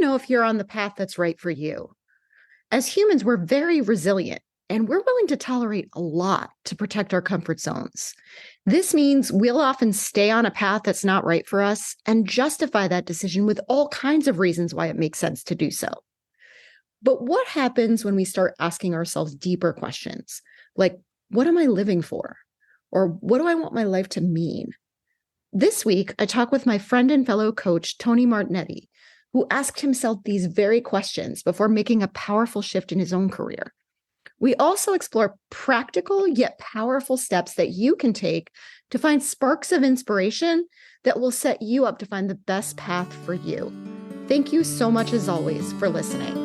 know if you're on the path that's right for you. As humans, we're very resilient and we're willing to tolerate a lot to protect our comfort zones. This means we'll often stay on a path that's not right for us and justify that decision with all kinds of reasons why it makes sense to do so. But what happens when we start asking ourselves deeper questions like, what am I living for? Or what do I want my life to mean? This week, I talk with my friend and fellow coach, Tony Martignetti, who asked himself these very questions before making a powerful shift in his own career. We also explore practical yet powerful steps that you can take to find sparks of inspiration that will set you up to find the best path for you. Thank you so much, as always, for listening.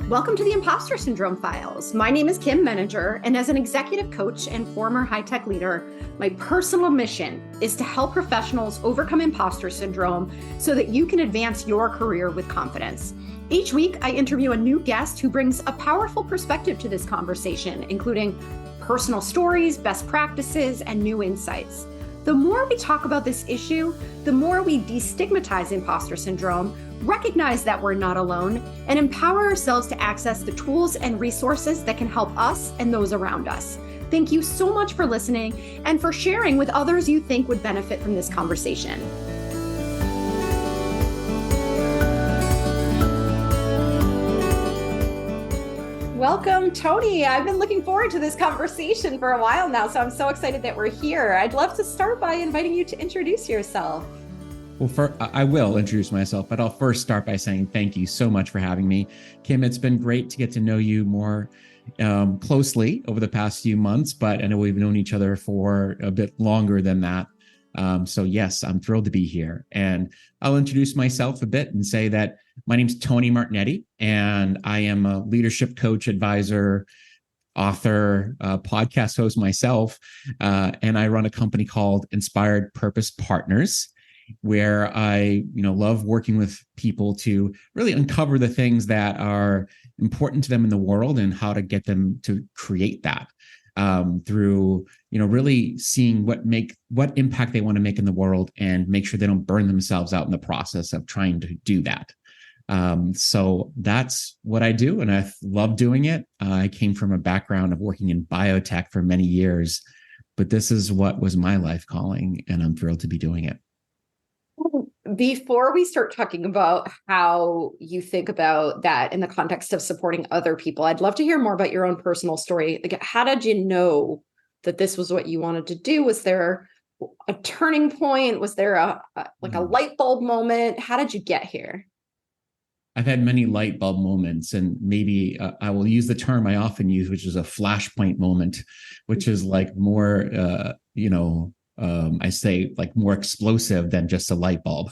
Welcome to the Impostor Syndrome Files. My name is Kim Meninger, and as an executive coach and former high-tech leader, my personal mission is to help professionals overcome imposter syndrome so that you can advance your career with confidence. Each week, I interview a new guest who brings a powerful perspective to this conversation, including personal stories, best practices, and new insights. The more we talk about this issue, the more we destigmatize imposter syndrome, recognize that we're not alone, and empower ourselves to access the tools and resources that can help us and those around us. Thank you so much for listening and for sharing with others you think would benefit from this conversation. Welcome, Tony. I've been looking forward to this conversation for a while now, so I'm so excited that we're here. I'd love to start by inviting you to introduce yourself. Well, I will introduce myself, but I'll first start by saying thank you so much for having me. Kim, it's been great to get to know you more closely over the past few months, but I know we've known each other for a bit longer than that. So yes, I'm thrilled to be here. And I'll introduce myself a bit and say that my name's Tony Martignetti, and I am a leadership coach, advisor, author, podcast host myself, and I run a company called Inspired Purpose Partners, where I, love working with people to really uncover the things that are important to them in the world and how to get them to create that through, really seeing what impact they want to make in the world and make sure they don't burn themselves out in the process of trying to do that. So that's what I do, and I love doing it. I came from a background of working in biotech for many years, but this is what was my life calling, and I'm thrilled to be doing it. Before we start talking about how you think about that in the context of supporting other people, I'd love to hear more about your own personal story. Like, how did you know that this was what you wanted to do? Was there a turning point? Was there a light bulb moment? How did you get here? I've had many light bulb moments, and maybe I will use the term I often use, which is a flashpoint moment, which is like more, I say like more explosive than just a light bulb.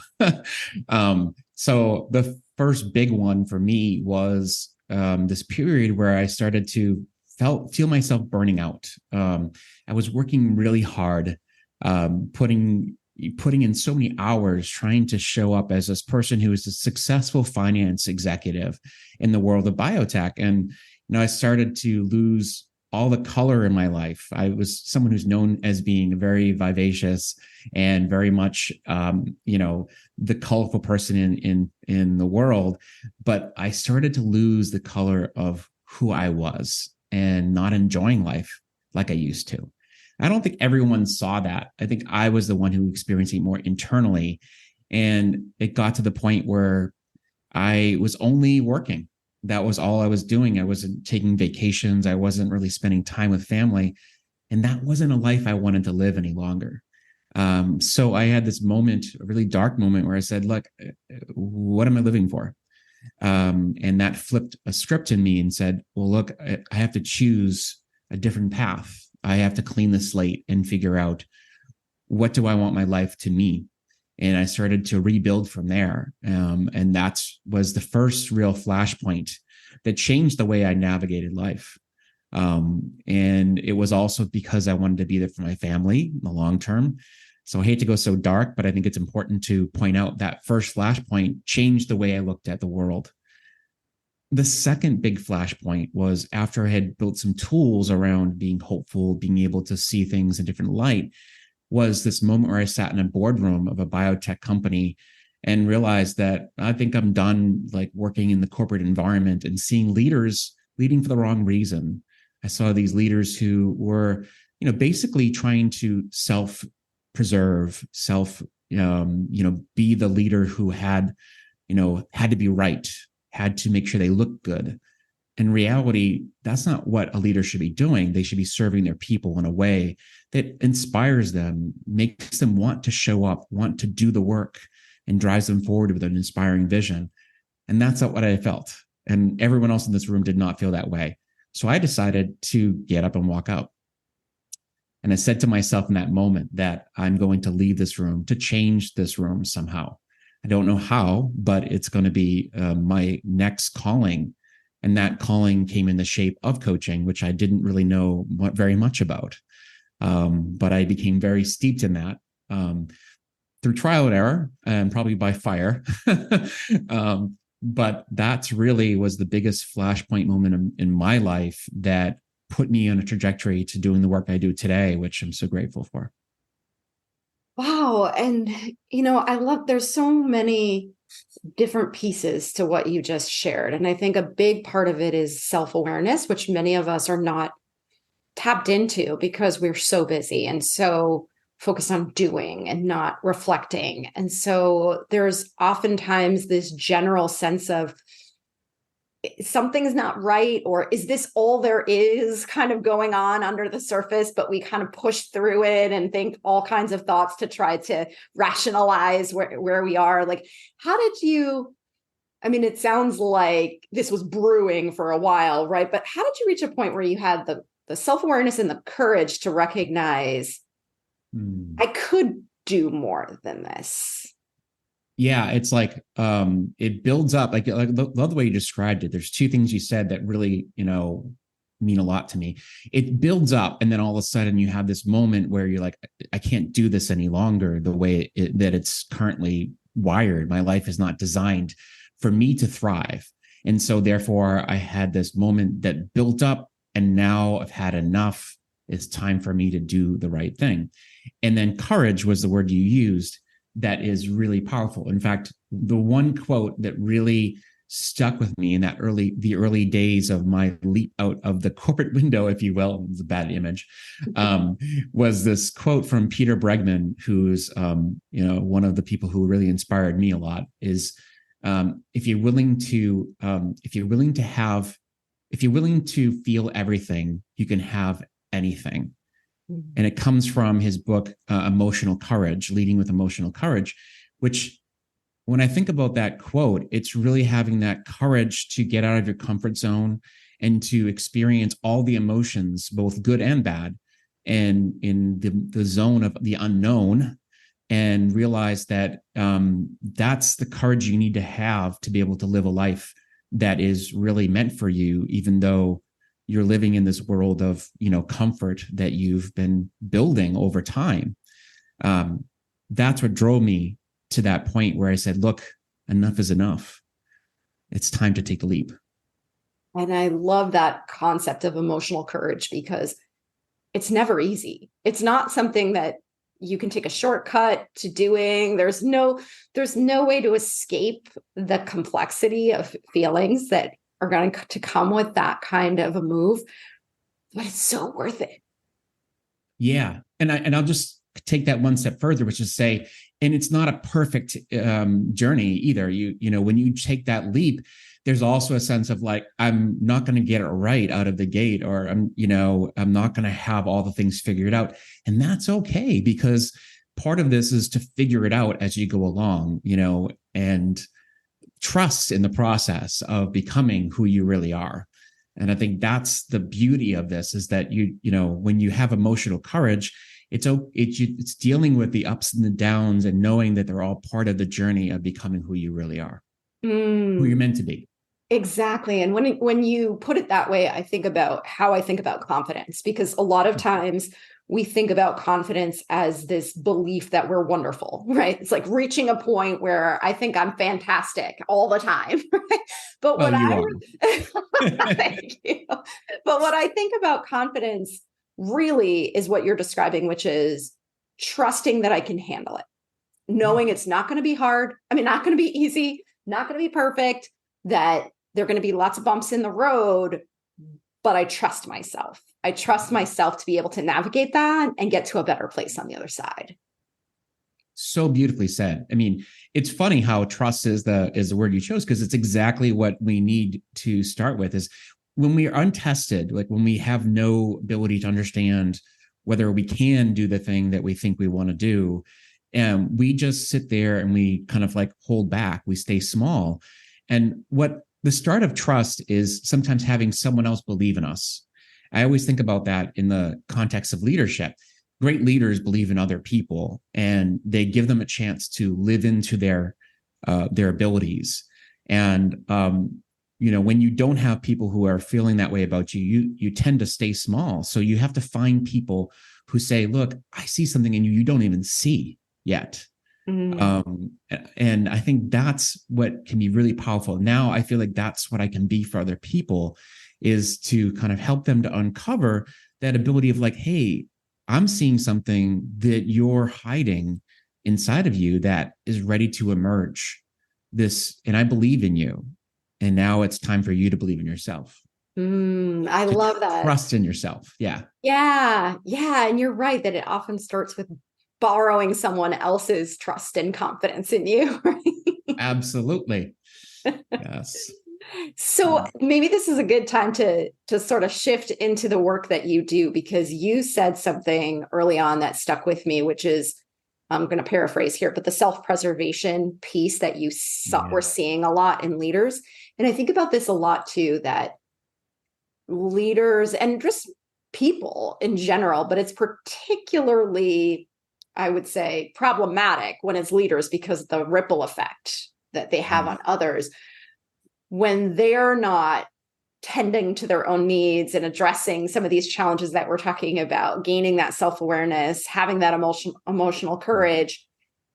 So the first big one for me was this period where I started to feel myself burning out. I was working really hard, putting in so many hours trying to show up as this person who is a successful finance executive in the world of biotech. And, I started to lose all the color in my life. I was someone who's known as being very vivacious and very much, the colorful person in the world. But I started to lose the color of who I was and not enjoying life like I used to. I don't think everyone saw that. I think I was the one who experienced it more internally. And it got to the point where I was only working. That was all I was doing. I wasn't taking vacations. I wasn't really spending time with family. And that wasn't a life I wanted to live any longer. So I had this moment, a really dark moment, where I said, look, what am I living for? And that flipped a script in me and said, well, look, I have to choose a different path. I have to clean the slate and figure out, what do I want my life to mean? And I started to rebuild from there. And that was the first real flashpoint that changed the way I navigated life. And it was also because I wanted to be there for my family in the long term. So I hate to go so dark, but I think it's important to point out that first flashpoint changed the way I looked at the world. The second big flashpoint was after I had built some tools around being hopeful, being able to see things in a different light. was this moment where I sat in a boardroom of a biotech company and realized that I think I'm done like working in the corporate environment and seeing leaders leading for the wrong reason. I saw these leaders who were, basically trying to self-preserve, be the leader who had to be right, had to make sure they looked good. In reality, that's not what a leader should be doing. They should be serving their people in a way that inspires them, makes them want to show up, want to do the work, and drives them forward with an inspiring vision. And that's not what I felt. And everyone else in this room did not feel that way. So I decided to get up and walk out. And I said to myself in that moment that I'm going to leave this room to change this room somehow. I don't know how, but it's going to be my next calling. And that calling came in the shape of coaching, which I didn't really know very much about. But I became very steeped in that through trial and error and probably by fire. But that's really was the biggest flashpoint moment in my life that put me on a trajectory to doing the work I do today, which I'm so grateful for. Wow. And, I love, there's so many different pieces to what you just shared. And I think a big part of it is self-awareness, which many of us are not tapped into because we're so busy and so focused on doing and not reflecting. And so there's oftentimes this general sense of something's not right, or is this all there is kind of going on under the surface, but we kind of push through it and think all kinds of thoughts to try to rationalize where we are. Like, how did you, it sounds like this was brewing for a while, right? But how did you reach a point where you had the self-awareness and the courage to recognize I could do more than this? Yeah, it's like it builds up. Like love the way you described it. There's two things you said that really, mean a lot to me. It builds up, and then all of a sudden you have this moment where you're like, I can't do this any longer the way that it's currently wired. My life is not designed for me to thrive. And so therefore I had this moment that built up, and now I've had enough. It's time for me to do the right thing. And then courage was the word you used. That is really powerful. In fact, the one quote that really stuck with me in the early days of my leap out of the corporate window, if you will, it's a bad image, was this quote from Peter Bregman, who's one of the people who really inspired me a lot. Is if you're willing to feel everything, you can have anything. And it comes from his book, Emotional Courage, Leading with Emotional Courage, which when I think about that quote, it's really having that courage to get out of your comfort zone and to experience all the emotions, both good and bad, and in the zone of the unknown, and realize that that's the courage you need to have to be able to live a life that is really meant for you, even though you're living in this world of, comfort that you've been building over time. That's what drove me to that point where I said, look, enough is enough. It's time to take the leap. And I love that concept of emotional courage because it's never easy. It's not something that you can take a shortcut to doing. There's no way to escape the complexity of feelings that are going to come with that kind of a move, but it's so worth it. Yeah. And I'll just take that one step further, which is say, and it's not a perfect journey either. When you take that leap, there's also a sense of like, I'm not going to get it right out of the gate, or I'm not going to have all the things figured out. And that's okay, because part of this is to figure it out as you go along, and trust in the process of becoming who you really are. And I think that's the beauty of this, is that when you have emotional courage, it's dealing with the ups and the downs and knowing that they're all part of the journey of becoming who you really are, who you're meant to be. Exactly. And when you put it that way, I think about how I think about confidence, because a lot of times we think about confidence as this belief that we're wonderful, right? It's like reaching a point where I think I'm fantastic all the time. Right? But thank you. But what I think about confidence really is what you're describing, which is trusting that I can handle it, knowing it's not going to be hard. I mean, not going to be easy, not going to be perfect, that there are going to be lots of bumps in the road, but I trust myself. I trust myself to be able to navigate that and get to a better place on the other side. So beautifully said. I mean, it's funny how trust is the word you chose, because it's exactly what we need to start with. Is when we are untested, like when we have no ability to understand whether we can do the thing that we think we want to do, and we just sit there and we kind of like hold back, we stay small. And what the start of trust is sometimes having someone else believe in us. I always think about that in the context of leadership. Great leaders believe in other people, and they give them a chance to live into their abilities. And when you don't have people who are feeling that way about you, you tend to stay small. So you have to find people who say, "Look, I see something in you you don't even see yet." And I think that's what can be really powerful. Now I feel like that's what I can be for other people, is to kind of help them to uncover that ability of like, hey, I'm seeing something that you're hiding inside of you that is ready to emerge. And I believe in you. And now it's time for you to believe in yourself. I love that. Trust in yourself. Yeah. Yeah. Yeah. And you're right that it often starts with borrowing someone else's trust and confidence in you. Right? Absolutely. Yes. So maybe this is a good time to sort of shift into the work that you do, because you said something early on that stuck with me, which is, I'm going to paraphrase here, but the self-preservation piece that you we're seeing a lot in leaders. And I think about this a lot too, that leaders and just people in general, but it's particularly, I would say, problematic when it's leaders because of the ripple effect that they have on others. When they're not tending to their own needs and addressing some of these challenges that we're talking about, gaining that self-awareness, having that emotional courage,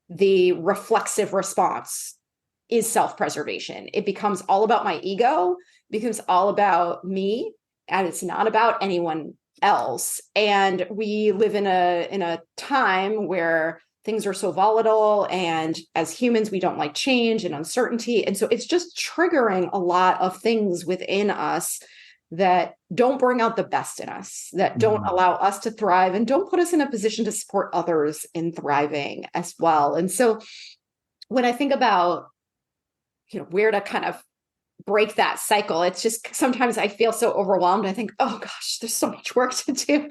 the reflexive response is self-preservation. It becomes all about my ego, becomes all about me, and it's not about anyone else. And we live in a time where things are so volatile, and as humans, we don't like change and uncertainty. And so it's just triggering a lot of things within us that don't bring out the best in us, that don't allow us to thrive, and don't put us in a position to support others in thriving as well. And so when I think about, where to kind of break that cycle, it's just sometimes I feel so overwhelmed. I think, oh gosh, there's so much work to do.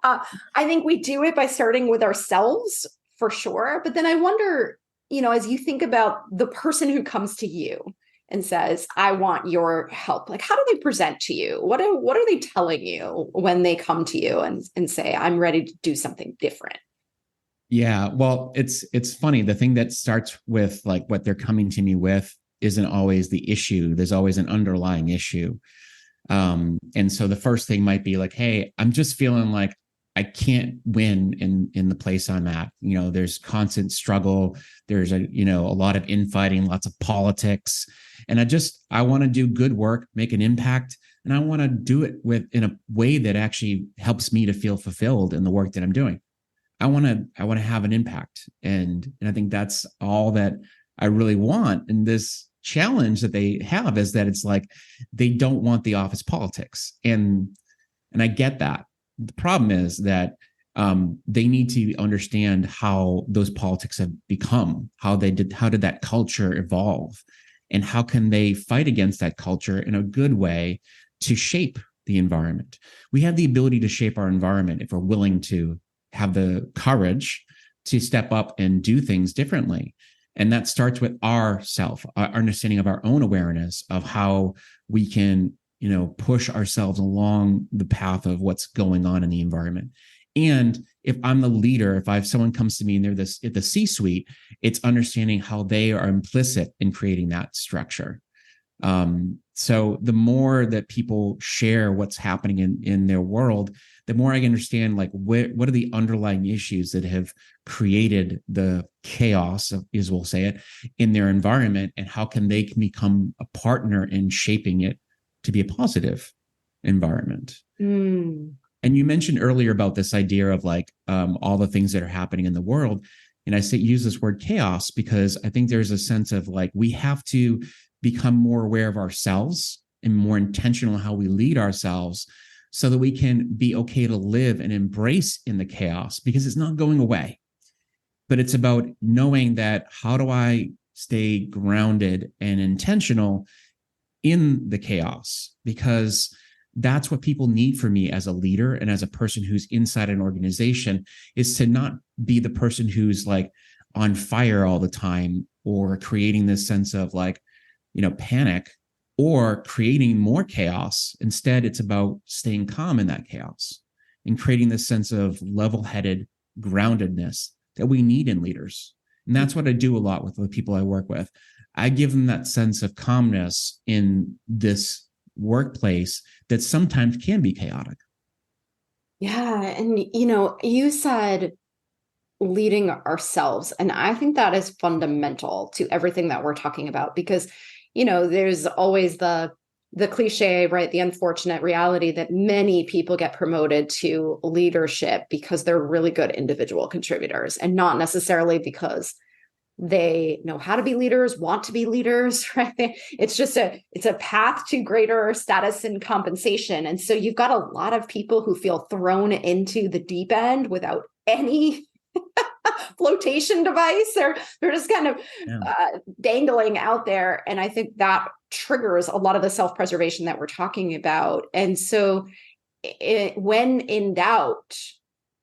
I think we do it by starting with ourselves, for sure. But then I wonder, as you think about the person who comes to you and says, I want your help, like, how do they present to you? What are they telling you when they come to you and say, I'm ready to do something different? Yeah. Well, it's funny. The thing that starts with like what they're coming to me with isn't always the issue. There's always an underlying issue. And so the first thing might be like, hey, I'm just feeling like I can't win in the place I'm at. There's constant struggle. There's a lot of infighting, lots of politics. And I want to do good work, make an impact. And I want to do it in a way that actually helps me to feel fulfilled in the work that I'm doing. I want to have an impact. And I think that's all that I really want. And this challenge that they have is that it's like, they don't want the office politics. And I get that. The problem is that they need to understand how those politics have become, how did that culture evolve, and how can they fight against that culture in a good way to shape the environment. We have the ability to shape our environment if we're willing to have the courage to step up and do things differently. And that starts with our understanding of our own awareness of how we can push ourselves along the path of what's going on in the environment. And if I'm the leader, if someone comes to me and they're at the C-suite, it's understanding how they are implicit in creating that structure. So the more that people share what's happening in their world, the more I can understand like what are the underlying issues that have created the chaos, as we'll say it, in their environment, and how can they become a partner in shaping it to be a positive environment. And you mentioned earlier about this idea of like all the things that are happening in the world. And I say use this word chaos because I think there's a sense of like we have to become more aware of ourselves and more intentional how we lead ourselves so that we can be okay to live and embrace in the chaos because it's not going away. But it's about knowing that how do I stay grounded and intentional in the chaos? Because that's what people need from me as a leader and as a person who's inside an organization is to not be the person who's like on fire all the time or creating this sense of like, panic or creating more chaos. Instead, it's about staying calm in that chaos and creating this sense of level-headed groundedness that we need in leaders. And that's what I do a lot with the people I work with. I give them that sense of calmness in this workplace that sometimes can be chaotic. Yeah. And, you said leading ourselves. And I think that is fundamental to everything that we're talking about because, there's always the cliche, right? The unfortunate reality that many people get promoted to leadership because they're really good individual contributors and not necessarily because they know how to be leaders, want to be leaders, right? It's just it's a path to greater status and compensation. And so you've got a lot of people who feel thrown into the deep end without any flotation device. They're just kind of dangling out there. And I think that triggers a lot of the self-preservation that we're talking about. And so when in doubt,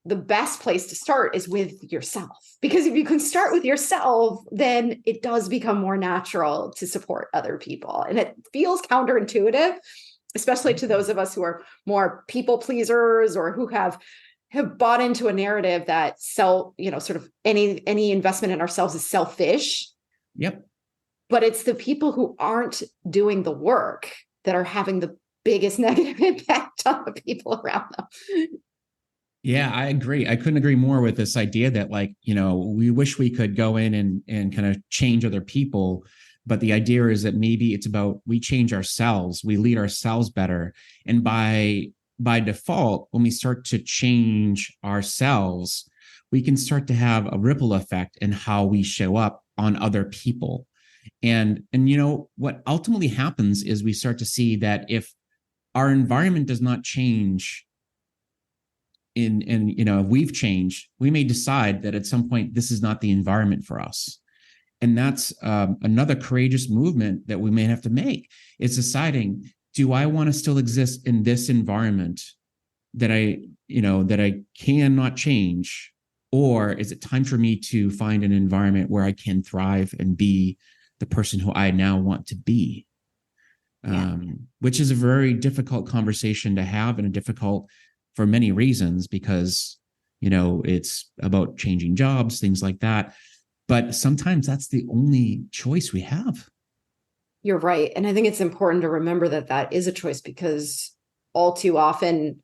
the best place to start is with yourself. Because if you can start with yourself, then it does become more natural to support other people. And it feels counterintuitive, especially to those of us who are people pleasers or who have bought into a narrative that sort of any investment in ourselves is selfish. Yep. But it's the people who aren't doing the work that are having the biggest negative impact on the people around them. Yeah, I agree. I couldn't agree more with this idea that like, we wish we could go in and kind of change other people. But the idea is that maybe it's about we change ourselves, we lead ourselves better. And by default, when we start to change ourselves, we can start to have a ripple effect in how we show up on other people. And what ultimately happens is we start to see that if our environment does not change if we've changed, we may decide that at some point this is not the environment for us. And that's another courageous movement that we may have to make. It's deciding, do I want to still exist in this environment that I cannot change? Or is it time for me to find an environment where I can thrive and be the person who I now want to be? Which is a very difficult conversation to have and difficult for many reasons because, it's about changing jobs, things like that. But sometimes that's the only choice we have. You're right. And I think it's important to remember that is a choice because all too often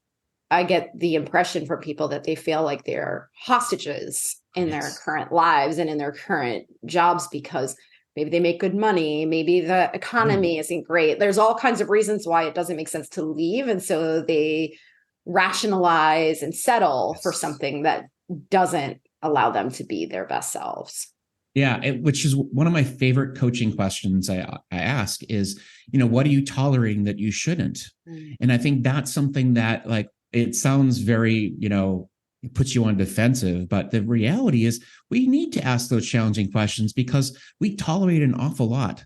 I get the impression from people that they feel like they're hostages in their current lives and in their current jobs because maybe they make good money, maybe the economy isn't great. There's all kinds of reasons why it doesn't make sense to leave. And so they rationalize and settle for something that doesn't allow them to be their best selves. Yeah, which is one of my favorite coaching questions I ask is, what are you tolerating that you shouldn't? And I think that's something that like, it sounds very, it puts you on defensive, but the reality is we need to ask those challenging questions because we tolerate an awful lot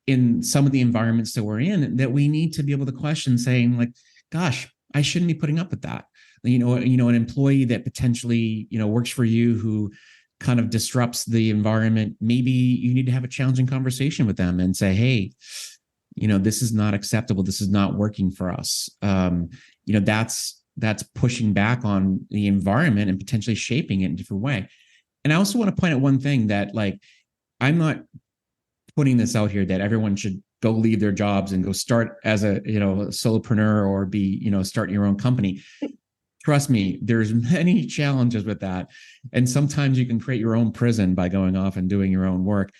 in some of the environments that we're in that we need to be able to question saying like, gosh, I shouldn't be putting up with that. An employee that potentially, works for you who kind of disrupts the environment, maybe you need to have a challenging conversation with them and say, hey, this is not acceptable. This is not working for us. That's pushing back on the environment and potentially shaping it in a different way. And I also want to point out one thing that like, I'm not putting this out here that everyone should go leave their jobs and go start as a solopreneur or be, start your own company. Trust me, there's many challenges with that. And sometimes you can create your own prison by going off and doing your own work.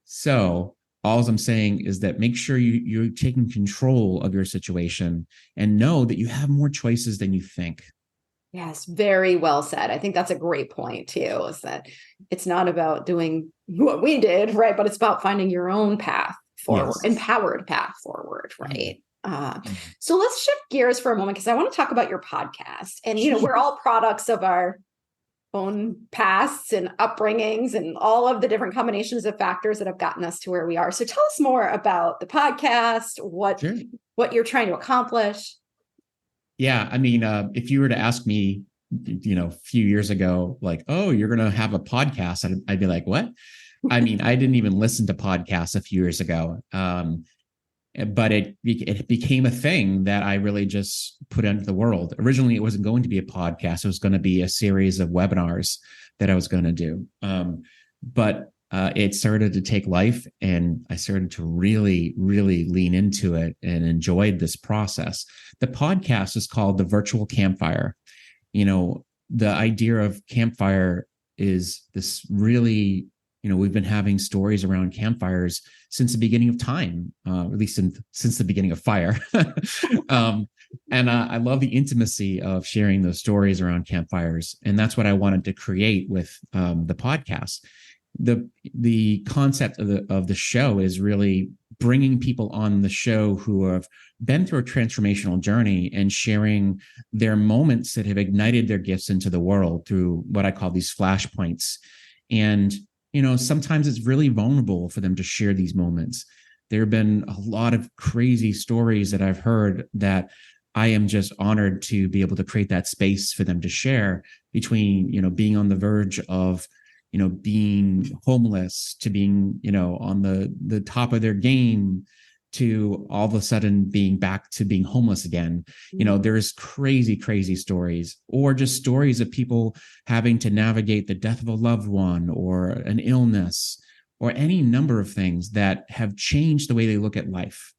So all I'm saying is that make sure you're taking control of your situation and know that you have more choices than you think. Yes, very well said. I think that's a great point too, is that it's not about doing what we did, right? But it's about finding your own path forward, Yes. empowered path forward, right? Mm-hmm. So let's shift gears for a moment because I want to talk about your podcast. And, we're all products of our own pasts and upbringings and all of the different combinations of factors that have gotten us to where we are. So tell us more about the podcast, what you're trying to accomplish. Yeah. I mean, if you were to ask me, a few years ago, like, oh, you're going to have a podcast, I'd be like, what? I mean, I didn't even listen to podcasts a few years ago. But it became a thing that I really just put into the world. Originally, it wasn't going to be a podcast. It was going to be a series of webinars that I was going to do. But it started to take life, and I started to really, really lean into it and enjoyed this process. The podcast is called the Virtual Campfire. The idea of campfire is this really, we've been having stories around campfires since the beginning of time, at least since the beginning of fire. And I love the intimacy of sharing those stories around campfires. And that's what I wanted to create with the podcast. The concept of the show is really bringing people on the show who have been through a transformational journey and sharing their moments that have ignited their gifts into the world through what I call these flashpoints. And sometimes it's really vulnerable for them to share these moments. There have been a lot of crazy stories that I've heard that I am just honored to be able to create that space for them to share, between, being on the verge of, being homeless, to being, on the top of their game, to all of a sudden being back to being homeless again. There's crazy, crazy stories, or just stories of people having to navigate the death of a loved one or an illness or any number of things that have changed the way they look at life.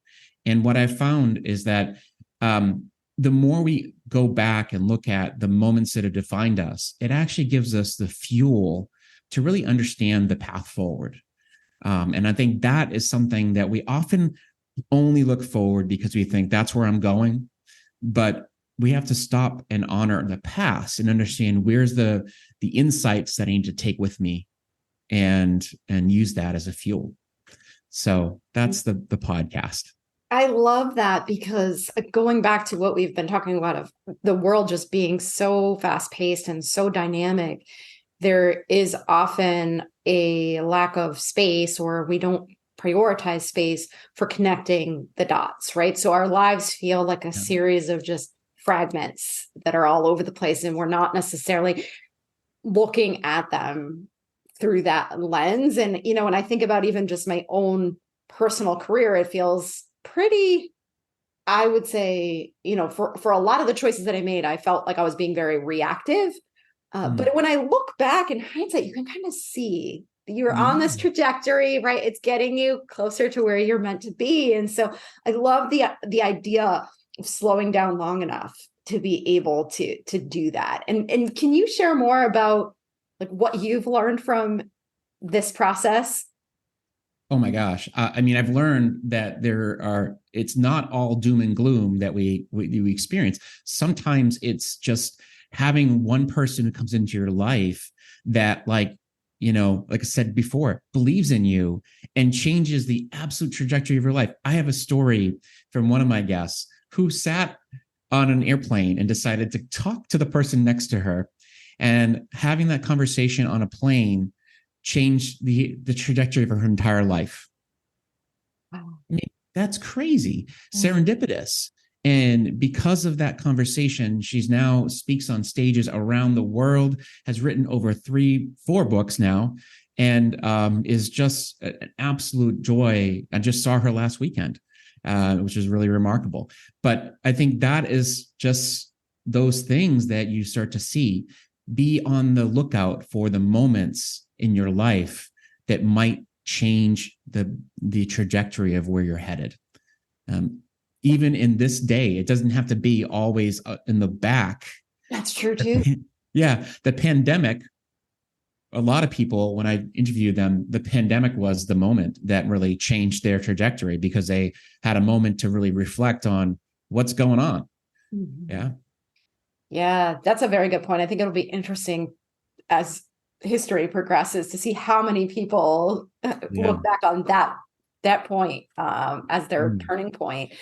And what I've found is that the more we go back and look at the moments that have defined us, it actually gives us the fuel to really understand the path forward. And I think that is something that we often only look forward because we think that's where I'm going. But we have to stop and honor the past and understand where's the insights that I need to take with me and use that as a fuel. So that's the podcast. I love that, because going back to what we've been talking about of the world just being so fast paced and so dynamic, there is often a lack of space, or we don't prioritize space for connecting the dots, right? So our lives feel like a series of just fragments that are all over the place, and we're not necessarily looking at them through that lens. And, when I think about even just my own personal career, it feels pretty, I would say, for a lot of the choices that I made, I felt like I was being very reactive. But when I look back in hindsight, you can kind of see you're on this trajectory, right? It's getting you closer to where you're meant to be. And so I love the idea of slowing down long enough to be able to do that. And can you share more about like what you've learned from this process? Oh my gosh. I mean, I've learned that it's not all doom and gloom that we experience. Sometimes it's just having one person who comes into your life that, like I said before, believes in you and changes the absolute trajectory of your life. I have a story from one of my guests who sat on an airplane and decided to talk to the person next to her, and having that conversation on a plane changed the trajectory of her entire life. Wow. I mean, that's crazy, serendipitous. And because of that conversation, she's now speaks on stages around the world, has written over 3-4 books now, and is just an absolute joy. I just saw her last weekend, which is really remarkable. But I think that is just those things that you start to see. Be on the lookout for the moments in your life that might change the trajectory of where you're headed. Even in this day, it doesn't have to be always in the back. That's true too. Yeah. The pandemic a lot of people, when I interviewed them, the pandemic was the moment that really changed their trajectory because they had a moment to really reflect on what's going on. Mhm. Yeah. Yeah, that's a very good point. I think it'll be interesting as history progresses to see how many people Yeah. look back on that point as their turning point.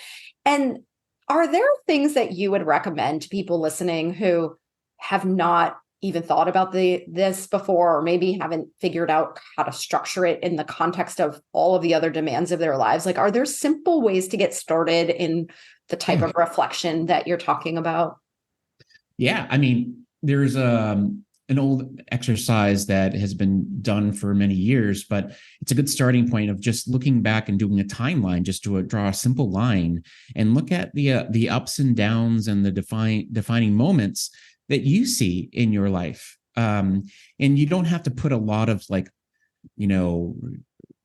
And are there things that you would recommend to people listening who have not even thought about this before, or maybe haven't figured out how to structure it in the context of all of the other demands of their lives? Like, are there simple ways to get started in the type of reflection that you're talking about? Yeah. I mean, there's an old exercise that has been done for many years, but it's a good starting point of just looking back and doing a timeline, just to draw a simple line and look at the ups and downs and the defining moments that you see in your life. And you don't have to put a lot of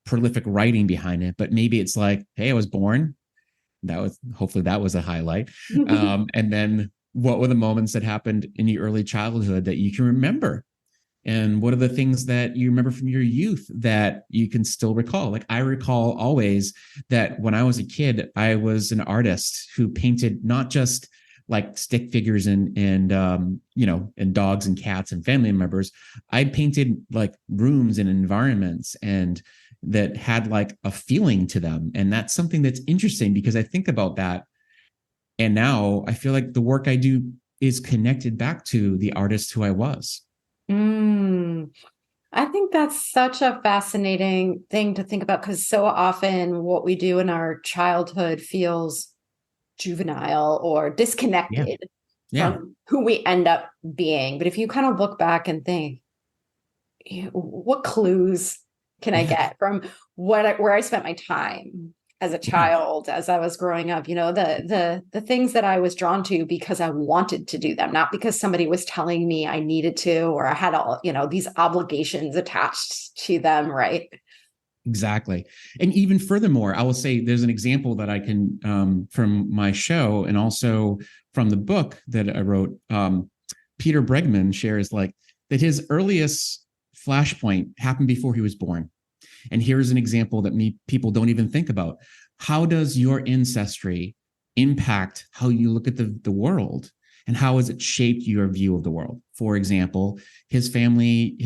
prolific writing behind it, but maybe it's like, hey, I was born. Hopefully that was a highlight. And then what were the moments that happened in your early childhood that you can remember? And what are the things that you remember from your youth that you can still recall? Like, I recall always that when I was a kid, I was an artist who painted not just like stick figures and dogs and cats and family members. I painted like rooms and environments and that had like a feeling to them. And that's something that's interesting because I think about that. And now I feel like the work I do is connected back to the artist who I was. I think that's such a fascinating thing to think about, because so often what we do in our childhood feels juvenile or disconnected from who we end up being. But if you kind of look back and think, what clues can I get from where I spent my time as a child, as I was growing up, the things that I was drawn to because I wanted to do them, not because somebody was telling me I needed to, or I had all, these obligations attached to them. Right. Exactly. And even furthermore, I will say there's an example that I can, from my show and also from the book that I wrote, Peter Bregman shares like that his earliest flashpoint happened before he was born. And here's an example that people don't even think about. How does your ancestry impact how you look at the world? And how has it shaped your view of the world? For example, his family,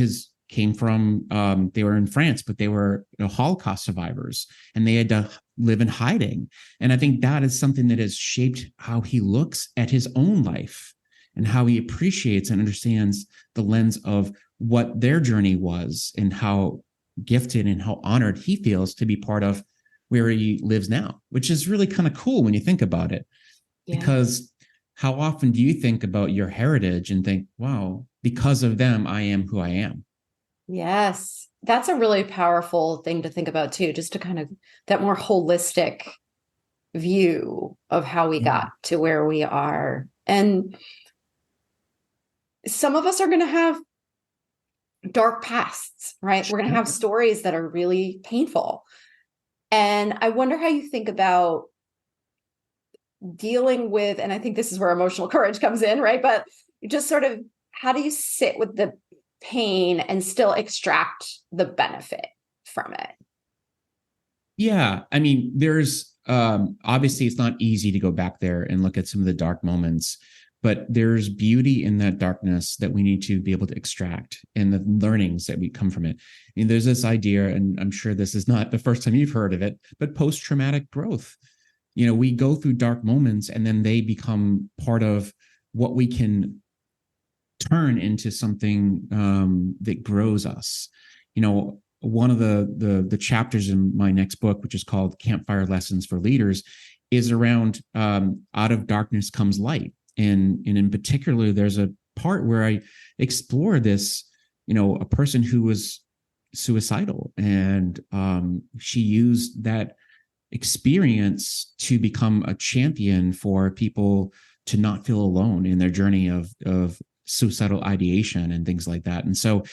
came from, they were in France, but they were Holocaust survivors and they had to live in hiding. And I think that is something that has shaped how he looks at his own life and how he appreciates and understands the lens of what their journey was and how gifted and how honored he feels to be part of where he lives now, which is really kind of cool when you think about it. Because how often do you think about your heritage and think, wow, because of them, I am who I am? Yes, that's a really powerful thing to think about too, just to kind of that more holistic view of how we got to where we are. And some of us are going to have dark pasts, right? We're going to have stories that are really painful. And I wonder how you think about dealing with, and I think this is where emotional courage comes in, right? But just sort of, how do you sit with the pain and still extract the benefit from it? Yeah. I mean, there's obviously it's not easy to go back there and look at some of the dark moments, but there's beauty in that darkness that we need to be able to extract and the learnings that we come from it. And there's this idea, and I'm sure this is not the first time you've heard of it, but post-traumatic growth. We go through dark moments and then they become part of what we can turn into something that grows us. One of the chapters in my next book, which is called Campfire Lessons for Leaders, is around out of darkness comes light. And in particular, there's a part where I explore this, a person who was suicidal, and she used that experience to become a champion for people to not feel alone in their journey of suicidal ideation and things like that. And so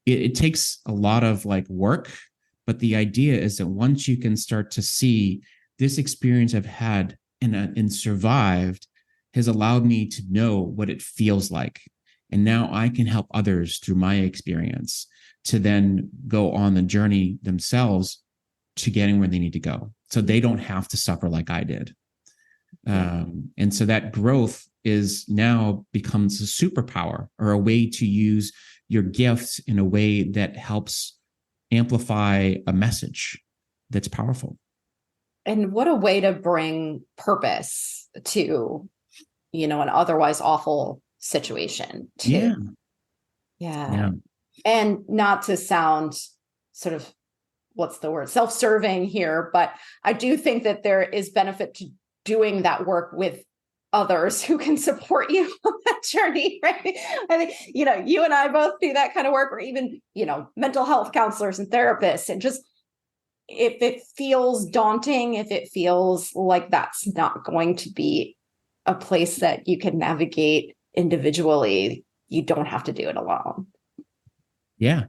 it takes a lot of like work, but the idea is that once you can start to see this experience I've had and survived has allowed me to know what it feels like. And now I can help others through my experience. to then go on the journey themselves to getting where they need to go. So they don't have to suffer like I did. And so that growth is now becomes a superpower, or a way to use your gifts in a way that helps amplify a message that's powerful. And what a way to bring purpose to, an otherwise awful situation too. Yeah. And not to sound sort of, what's the word, self-serving here, but I do think that there is benefit to doing that work with others who can support you on that journey, right? I think, you and I both do that kind of work, or even, mental health counselors and therapists. And just, if it feels daunting, if it feels like that's not going to be a place that you can navigate individually, you don't have to do it alone. Yeah.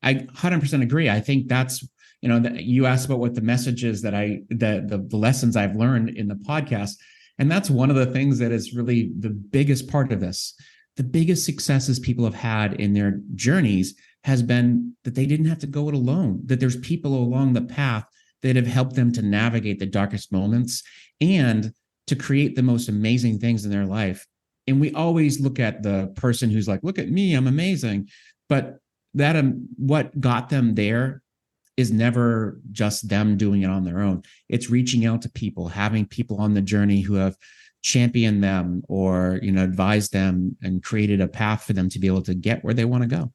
I 100% agree. I think that's, you asked about what the message is that the lessons I've learned in the podcast. And that's one of the things that is really the biggest part of this. The biggest successes people have had in their journeys has been that they didn't have to go it alone, that there's people along the path that have helped them to navigate the darkest moments and to create the most amazing things in their life. And we always look at the person who's like, look at me, I'm amazing. But that what got them there is never just them doing it on their own. It's reaching out to people, having people on the journey who have championed them or, advised them and created a path for them to be able to get where they want to go.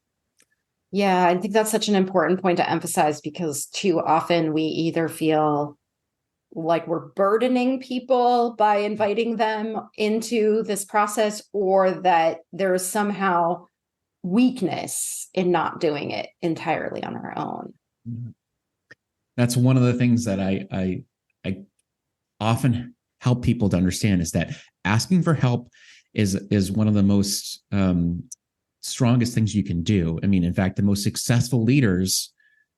Yeah, I think that's such an important point to emphasize, because too often we either feel like we're burdening people by inviting them into this process, or that there is somehow weakness in not doing it entirely on our own. That's one of the things that I often help people to understand, is that asking for help is one of the most strongest things you can do. I mean, in fact, the most successful leaders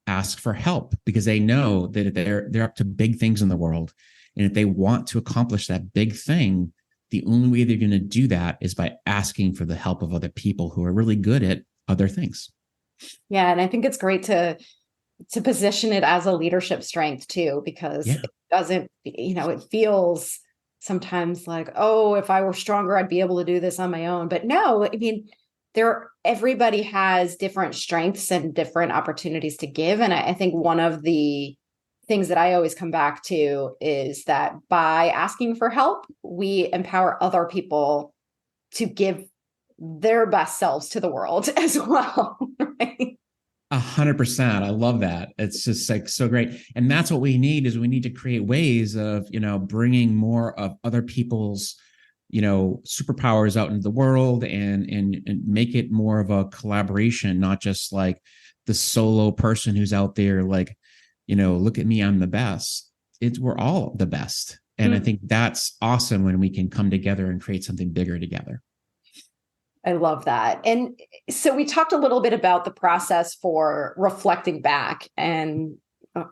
ask for help because they know that if they're up to big things in the world, and if they want to accomplish that big thing, the only way they're going to do that is by asking for the help of other people who are really good at other things. Yeah, and I think it's great to position it as a leadership strength too, because it doesn't, it feels sometimes like, oh, if I were stronger, I'd be able to do this on my own. But no, I mean, everybody has different strengths and different opportunities to give. And I think one of the things that I always come back to is that by asking for help, we empower other people to give their best selves to the world as well. Right? 100%. I love that. It's just like so great. And that's what we need, is we need to create ways of, bringing more of other people's, superpowers out into the world and make it more of a collaboration, not just like the solo person who's out there like, look at me, I'm the best. We're all the best. And I think that's awesome when we can come together and create something bigger together. I love that. And so we talked a little bit about the process for reflecting back and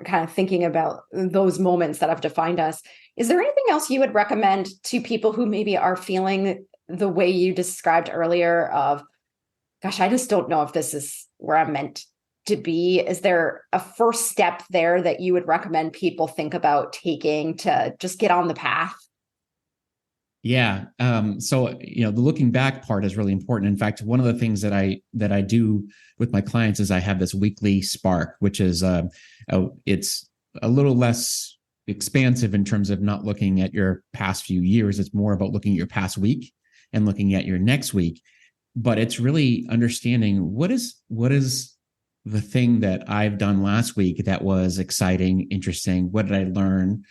kind of thinking about those moments that have defined us. Is there anything else you would recommend to people who maybe are feeling the way you described earlier of, gosh, I just don't know if this is where I'm meant to be? Is there a first step there that you would recommend people think about taking to just get on the path? Yeah. So, the looking back part is really important. In fact, one of the things that I do with my clients is I have this weekly spark, which is, it's a little less expansive in terms of not looking at your past few years. It's more about looking at your past week and looking at your next week. But it's really understanding what is the thing that I've done last week that was exciting, interesting. What did I learn?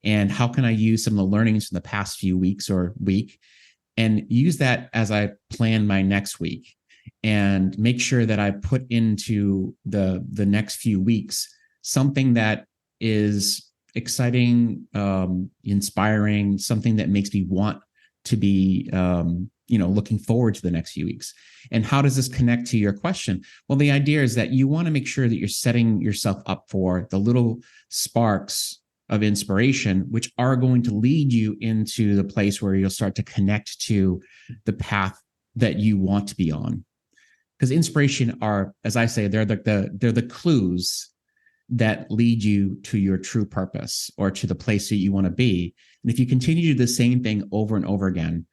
And how can I use some of the learnings from the past few weeks or week and use that as I plan my next week, and make sure that I put into the next few weeks something that is exciting, inspiring, something that makes me want to be, looking forward to the next few weeks. And how does this connect to your question? Well, the idea is that you want to make sure that you're setting yourself up for the little sparks of inspiration, which are going to lead you into the place where you'll start to connect to the path that you want to be on. Because inspiration are, as I say, they're the clues that lead you to your true purpose or to the place that you want to be. And if you continue to do the same thing over and over again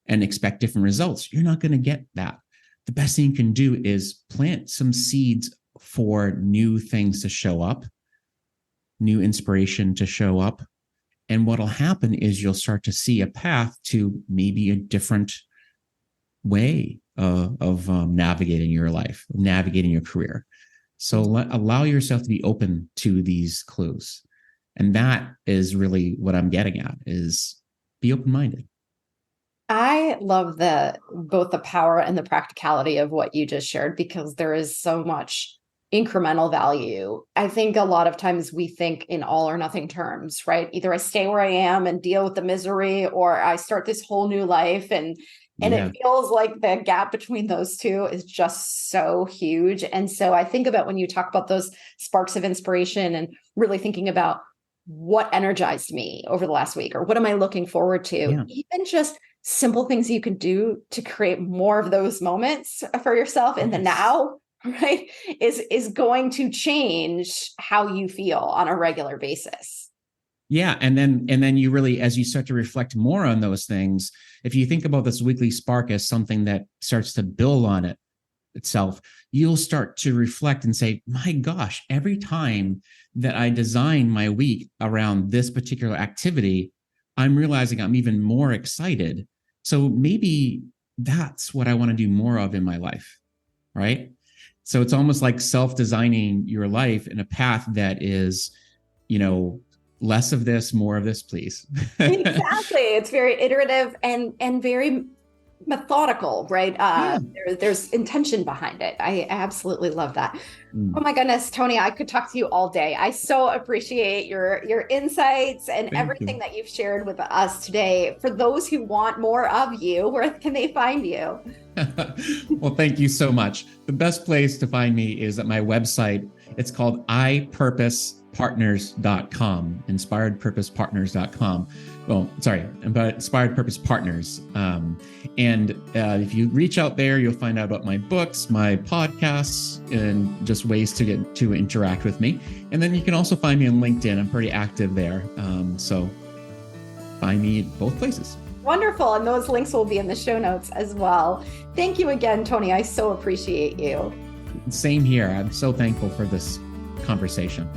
and expect different results, you're not going to get that. The best thing you can do is plant some seeds for new things to show up, new inspiration to show up. And what'll happen is you'll start to see a path to maybe a different way of navigating your life, navigating your career. So allow yourself to be open to these clues. And that is really what I'm getting at, is be open-minded. I love both the power and the practicality of what you just shared, because there is so much incremental value. I think a lot of times we think in all or nothing terms, right? Either I stay where I am and deal with the misery, or I start this whole new life. And it feels like the gap between those two is just so huge. And so I think about when you talk about those sparks of inspiration and really thinking about what energized me over the last week, or what am I looking forward to? Yeah. Even just simple things you can do to create more of those moments for yourself in the now, right, is going to change how you feel on a regular basis. Yeah. And then you really, as you start to reflect more on those things, if you think about this weekly spark as something that starts to build on itself, you'll start to reflect and say, my gosh, every time that I design my week around this particular activity, I'm realizing I'm even more excited. So maybe that's what I want to do more of in my life, right? So it's almost like self-designing your life in a path that is, less of this, more of this, please. Exactly. It's very iterative and very methodical, right? There's intention behind it. I absolutely love that. Oh my goodness, Tony, I could talk to you all day. I so appreciate your insights and everything that you've shared with us today. For those who want more of you, where can they find you? Well, thank you so much. The best place to find me is at my website. It's called iPurposePartners.com, inspiredpurposepartners.com. Well, sorry, about Inspired Purpose Partners. And if you reach out there, you'll find out about my books, my podcasts, and just ways to get to interact with me. And then you can also find me on LinkedIn. I'm pretty active there. So find me at both places. Wonderful. And those links will be in the show notes as well. Thank you again, Tony. I so appreciate you. Same here. I'm so thankful for this conversation.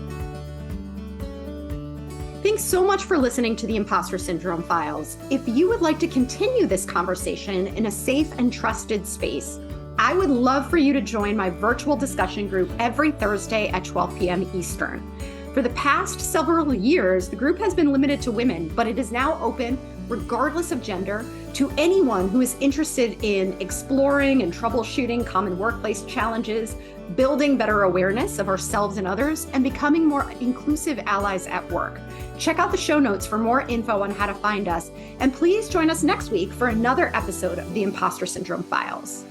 Thanks so much for listening to the Impostor Syndrome Files. If you would like to continue this conversation in a safe and trusted space, I would love for you to join my virtual discussion group every Thursday at 12 p.m. Eastern. For the past several years, the group has been limited to women, but it is now open, regardless of gender, to anyone who is interested in exploring and troubleshooting common workplace challenges, building better awareness of ourselves and others, and becoming more inclusive allies at work. Check out the show notes for more info on how to find us, and please join us next week for another episode of the Impostor Syndrome Files.